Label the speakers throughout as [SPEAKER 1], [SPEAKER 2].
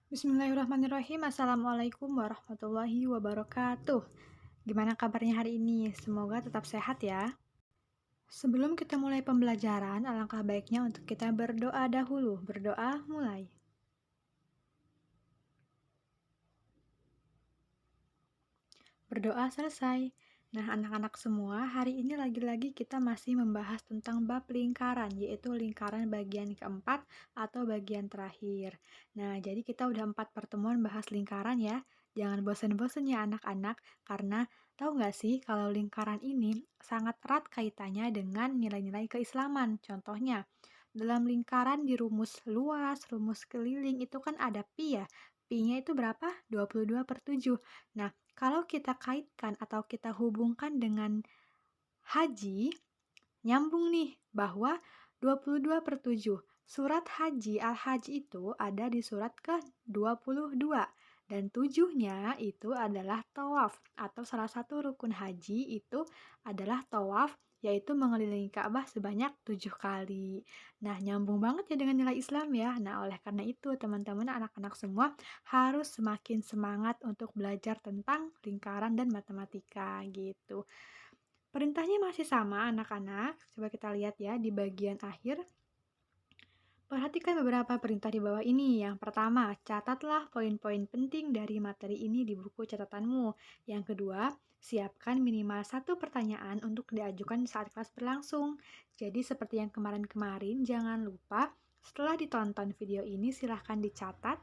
[SPEAKER 1] Bismillahirrahmanirrahim. Assalamualaikum warahmatullahi wabarakatuh. Gimana kabarnya hari ini? Semoga tetap sehat ya. Sebelum kita mulai pembelajaran, alangkah baiknya untuk kita berdoa dahulu. Berdoa mulai. Berdoa selesai. Nah, anak-anak semua, hari ini lagi-lagi kita masih membahas tentang bab lingkaran, yaitu lingkaran bagian keempat atau bagian terakhir. Nah, jadi kita udah 4 pertemuan bahas lingkaran ya. Jangan bosan-bosan ya anak-anak, karena tahu nggak sih kalau lingkaran ini sangat erat kaitannya dengan nilai-nilai keislaman. Contohnya, dalam lingkaran di rumus luas, rumus keliling itu kan ada pi ya. Pi-nya itu berapa? 22/7. Nah, kalau kita kaitkan atau kita hubungkan dengan haji, nyambung nih bahwa 22/7. Surat haji, al-haji itu ada di surat ke-22 dan 7-nya itu adalah tawaf atau salah satu rukun haji itu adalah tawaf, yaitu mengelilingi Ka'bah sebanyak 7 kali. Nah, nyambung banget ya dengan nilai Islam ya. Nah, oleh karena itu teman-teman anak-anak semua harus semakin semangat untuk belajar tentang lingkaran dan matematika gitu. Perintahnya masih sama anak-anak. Coba kita lihat ya di bagian akhir. Perhatikan beberapa perintah di bawah ini. Yang pertama, catatlah poin-poin penting dari materi ini di buku catatanmu. Yang kedua, siapkan minimal 1 pertanyaan untuk diajukan saat kelas berlangsung. Jadi seperti yang kemarin-kemarin, jangan lupa setelah ditonton video ini silahkan dicatat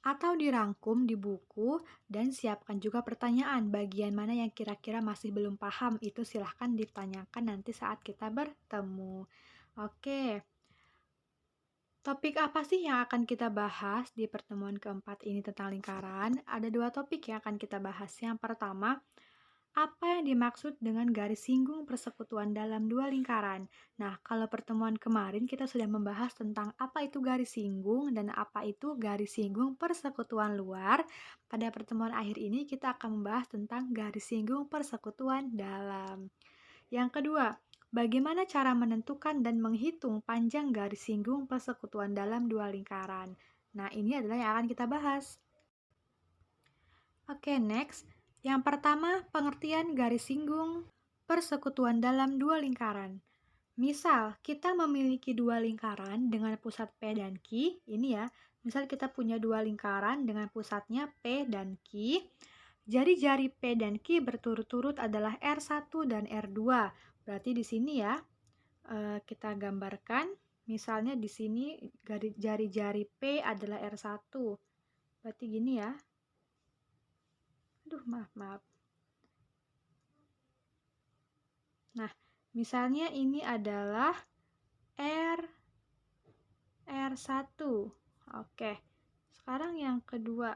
[SPEAKER 1] atau dirangkum di buku dan siapkan juga pertanyaan bagian mana yang kira-kira masih belum paham, itu silahkan ditanyakan nanti saat kita bertemu. Oke, topik apa sih yang akan kita bahas di pertemuan keempat ini tentang lingkaran? Ada 2 topik yang akan kita bahas. Yang pertama, apa yang dimaksud dengan garis singgung persekutuan dalam 2 lingkaran? Nah, kalau pertemuan kemarin kita sudah membahas tentang apa itu garis singgung dan apa itu garis singgung persekutuan luar. Pada pertemuan akhir ini kita akan membahas tentang garis singgung persekutuan dalam. Yang kedua, bagaimana cara menentukan dan menghitung panjang garis singgung persekutuan dalam 2 lingkaran? Nah, ini adalah yang akan kita bahas. Oke, next. Yang pertama, pengertian garis singgung persekutuan dalam 2 lingkaran. Misal, kita memiliki 2 lingkaran dengan pusat P dan Q. Ini ya, misal kita punya 2 lingkaran dengan pusatnya P dan Q. Jari-jari P dan Q berturut-turut adalah R1 dan R2. Berarti di sini ya, kita gambarkan. Misalnya di sini jari-jari P adalah R1. Berarti gini ya. Aduh, maaf. Nah, misalnya ini adalah R1. Oke. Sekarang yang kedua.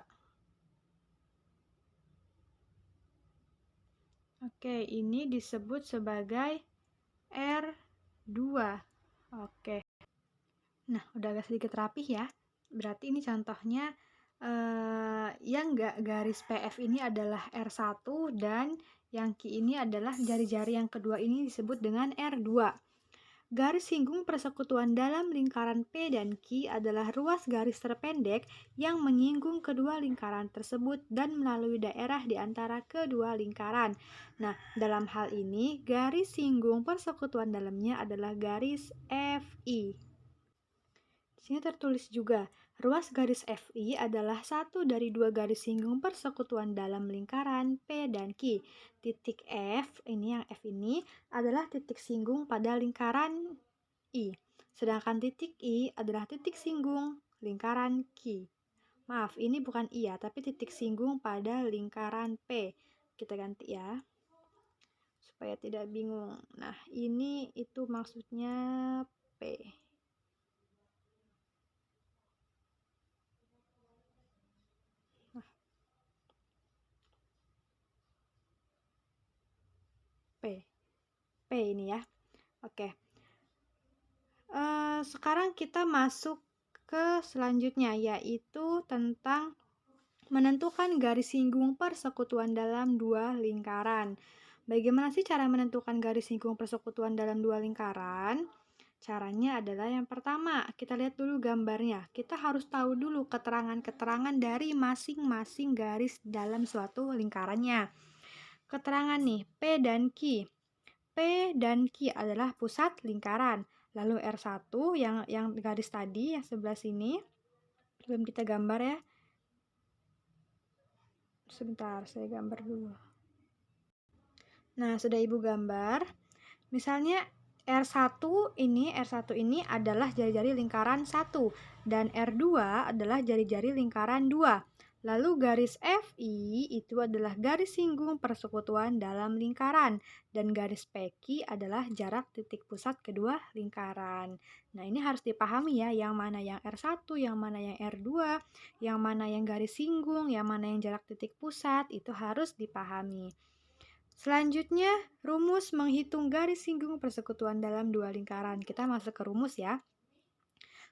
[SPEAKER 1] Oke, ini disebut sebagai R2. Oke. Nah, udah agak sedikit rapih ya. Berarti ini contohnya yang garis PF ini adalah R1 dan yang Q ini adalah jari-jari yang kedua ini disebut dengan R2. Garis singgung persekutuan dalam lingkaran P dan Q adalah ruas garis terpendek yang menyinggung kedua lingkaran tersebut dan melalui daerah di antara kedua lingkaran. Nah, dalam hal ini garis singgung persekutuan dalamnya adalah garis FI. Di sini tertulis juga, ruas garis FI adalah satu dari 2 garis singgung persekutuan dalam lingkaran P dan Q. Titik F, ini yang F ini, adalah titik singgung pada lingkaran I. Sedangkan titik I adalah titik singgung lingkaran Q. Maaf, ini bukan I ya, tapi titik singgung pada lingkaran P. Kita ganti ya, supaya tidak bingung. Nah, ini itu maksudnya P. P ini ya. Oke. Sekarang kita masuk ke selanjutnya, yaitu tentang menentukan garis singgung persekutuan dalam 2 lingkaran. Bagaimana sih cara menentukan garis singgung persekutuan dalam 2 lingkaran? Caranya adalah yang pertama, kita lihat dulu gambarnya. Kita harus tahu dulu keterangan-keterangan dari masing-masing garis dalam suatu lingkarannya. Keterangan nih, P dan Q. P dan Q adalah pusat lingkaran. Lalu R1 yang garis tadi yang sebelah sini, belum kita gambar ya. Sebentar, saya gambar dulu. Nah, sudah Ibu gambar. Misalnya R1 ini adalah jari-jari lingkaran 1 dan R2 adalah jari-jari lingkaran 2. Lalu garis FI itu adalah garis singgung persekutuan dalam lingkaran dan garis PQ adalah jarak titik pusat kedua lingkaran. Nah, ini harus dipahami ya, yang mana yang R1, yang mana yang R2, yang mana yang garis singgung, yang mana yang jarak titik pusat, itu harus dipahami. Selanjutnya, rumus menghitung garis singgung persekutuan dalam dua lingkaran. Kita masuk ke rumus ya.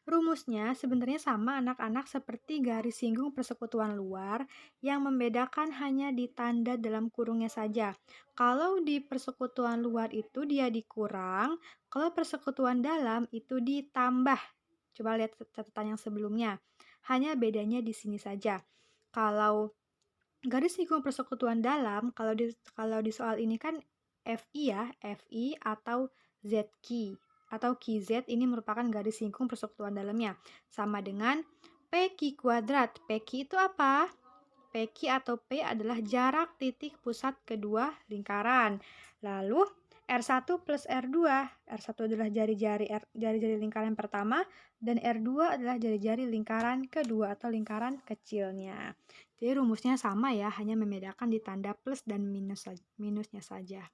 [SPEAKER 1] Rumusnya sebenarnya sama anak-anak seperti garis singgung persekutuan luar, yang membedakan hanya di tanda dalam kurungnya saja. Kalau di persekutuan luar itu dia dikurang, kalau persekutuan dalam itu ditambah. Coba lihat catatan yang sebelumnya. Hanya bedanya di sini saja. Kalau garis singgung persekutuan dalam, kalau di soal ini kan FI ya, FI atau ZQ atau QZ ini merupakan garis singgung persekutuan dalamnya. Sama dengan PQ kuadrat. PQ itu apa? PQ atau P adalah jarak titik pusat kedua lingkaran. Lalu R1 plus R2. R1 adalah jari-jari lingkaran pertama dan R2 adalah jari-jari lingkaran kedua atau lingkaran kecilnya. Jadi rumusnya sama ya, hanya membedakan di tanda plus dan minusnya saja.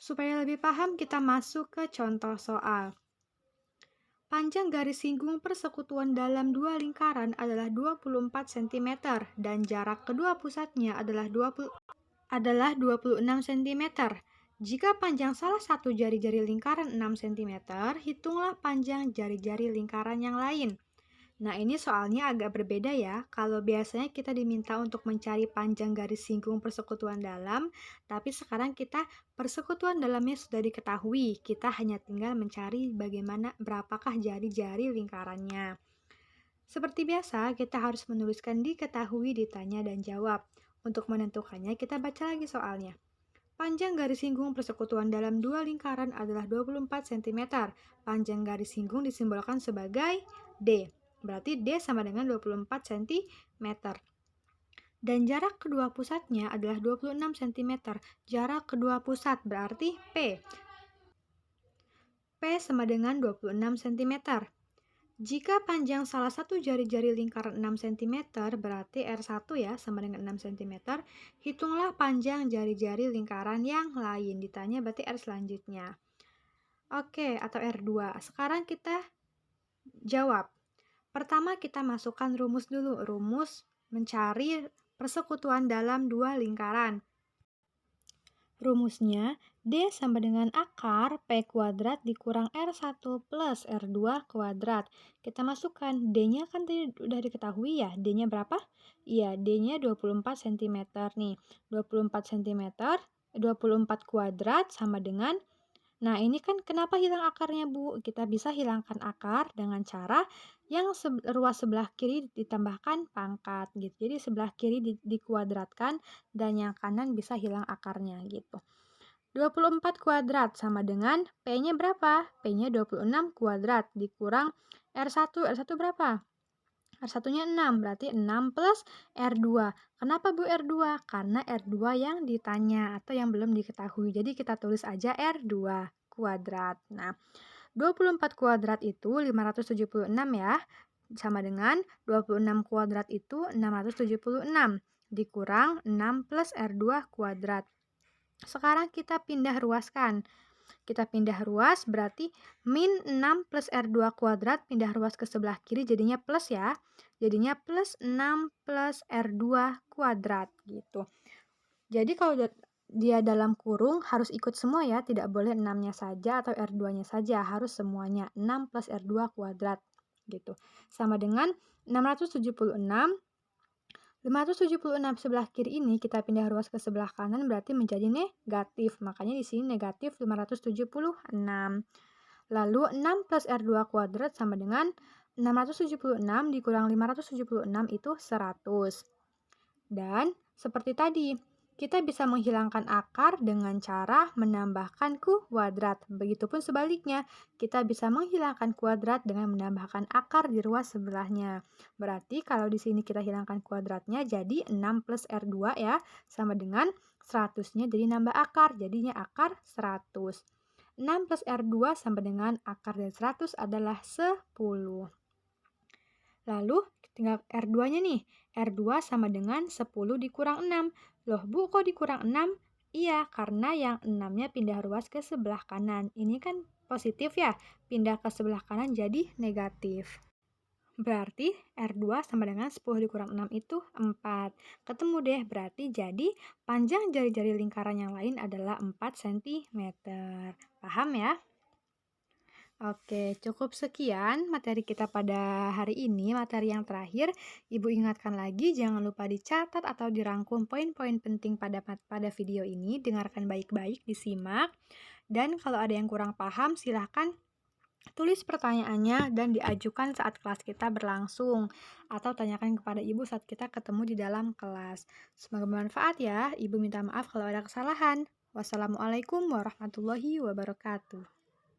[SPEAKER 1] Supaya lebih paham, kita masuk ke contoh soal. Panjang garis singgung persekutuan dalam dua lingkaran adalah 24 cm dan jarak kedua pusatnya adalah 26 cm. Jika panjang salah satu jari-jari lingkaran 6 cm, hitunglah panjang jari-jari lingkaran yang lain. Nah, ini soalnya agak berbeda ya. Kalau biasanya kita diminta untuk mencari panjang garis singgung persekutuan dalam, tapi sekarang kita persekutuan dalamnya sudah diketahui. Kita hanya tinggal mencari berapakah jari-jari lingkarannya. Seperti biasa, kita harus menuliskan diketahui, ditanya, dan jawab. Untuk menentukannya, kita baca lagi soalnya. Panjang garis singgung persekutuan dalam dua lingkaran adalah 24 cm. Panjang garis singgung disimbolkan sebagai D. Berarti D sama dengan 24 cm. Dan jarak kedua pusatnya adalah 26 cm. Jarak kedua pusat berarti P. P sama dengan 26 cm. Jika panjang salah satu jari-jari lingkaran 6 cm, berarti R1 ya sama dengan 6 cm. Hitunglah panjang jari-jari lingkaran yang lain. Ditanya berarti R selanjutnya. Oke, atau R2. Sekarang kita jawab. Pertama kita masukkan rumus dulu. Rumus mencari persekutuan dalam dua lingkaran. Rumusnya, D sama dengan akar P kuadrat dikurang R1 plus R2 kuadrat. Kita masukkan, D-nya kan tadi udah diketahui ya. D-nya berapa? Iya, D-nya 24 cm nih. 24 cm, 24 kuadrat sama dengan, nah ini kan kenapa hilang akarnya Bu? Kita bisa hilangkan akar dengan cara yang ruas sebelah kiri ditambahkan pangkat gitu. Jadi sebelah kiri dikuadratkan dan yang kanan bisa hilang akarnya gitu. 24 kuadrat sama dengan P-nya berapa? P-nya 26 kuadrat dikurang R1. R1 berapa? R1-nya 6, berarti 6 plus R2. Kenapa Bu R2? Karena R2 yang ditanya atau yang belum diketahui. Jadi kita tulis aja R2 kuadrat. Nah, 24 kuadrat itu 576 ya. Sama dengan 26 kuadrat itu 676. Dikurang 6 plus R2 kuadrat. Sekarang kita pindah ruaskan. Kita pindah ruas berarti min 6 plus R2 kuadrat pindah ruas ke sebelah kiri jadinya plus ya. Jadinya plus 6 plus R2 kuadrat gitu. Jadi kalau dia dalam kurung harus ikut semua ya, tidak boleh 6-nya saja atau R2-nya saja, harus semuanya 6 plus R2 kuadrat gitu. Sama dengan 676. 576 sebelah kiri ini kita pindah ruas ke sebelah kanan berarti menjadi negatif. Makanya di sini negatif 576. Lalu 6 plus R2 kuadrat sama dengan 676 dikurang 576 itu 100. Dan seperti tadi, kita bisa menghilangkan akar dengan cara menambahkan kuadrat. Begitupun sebaliknya, kita bisa menghilangkan kuadrat dengan menambahkan akar di ruas sebelahnya. Berarti kalau di sini kita hilangkan kuadratnya jadi 6 plus R2 ya, sama dengan 100-nya jadi nambah akar, jadinya akar 100. 6 plus R2 sama dengan akar dari 100 adalah 10. Lalu tinggal R2-nya nih. R2 sama dengan 10 dikurang 6. Loh Bu, kok dikurang 6? Iya, karena yang 6-nya pindah ruas ke sebelah kanan. Ini kan positif ya, pindah ke sebelah kanan jadi negatif. Berarti R2 sama dengan 10 dikurang 6 itu 4. Ketemu deh, berarti jadi panjang jari-jari lingkaran yang lain adalah 4 cm. Paham ya? Oke, cukup sekian materi kita pada hari ini, materi yang terakhir. Ibu ingatkan lagi, jangan lupa dicatat atau dirangkum poin-poin penting pada video ini. Dengarkan baik-baik, disimak. Dan kalau ada yang kurang paham, silahkan tulis pertanyaannya dan diajukan saat kelas kita berlangsung. Atau tanyakan kepada ibu saat kita ketemu di dalam kelas. Semoga bermanfaat ya. Ibu minta maaf kalau ada kesalahan. Wassalamualaikum warahmatullahi wabarakatuh.